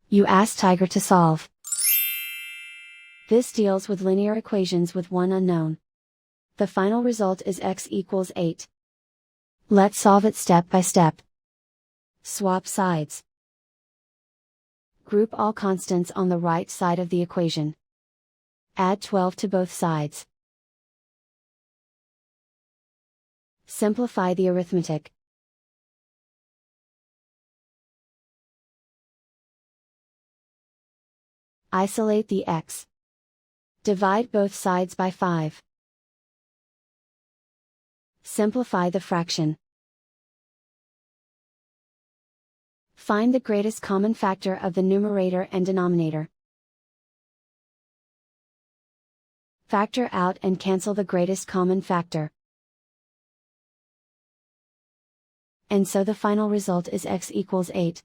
You ask Tiger to solve. This deals with linear equations with one unknown. The final result is x equals 8. Let's solve it step by step. Swap sides. Group all constants on the right side of the equation. Add 12 to both sides. Simplify the arithmetic. Isolate the x. Divide both sides by 5. Simplify the fraction. Find the greatest common factor of the numerator and denominator. Factor out and cancel the greatest common factor. And so the final result is x equals 8.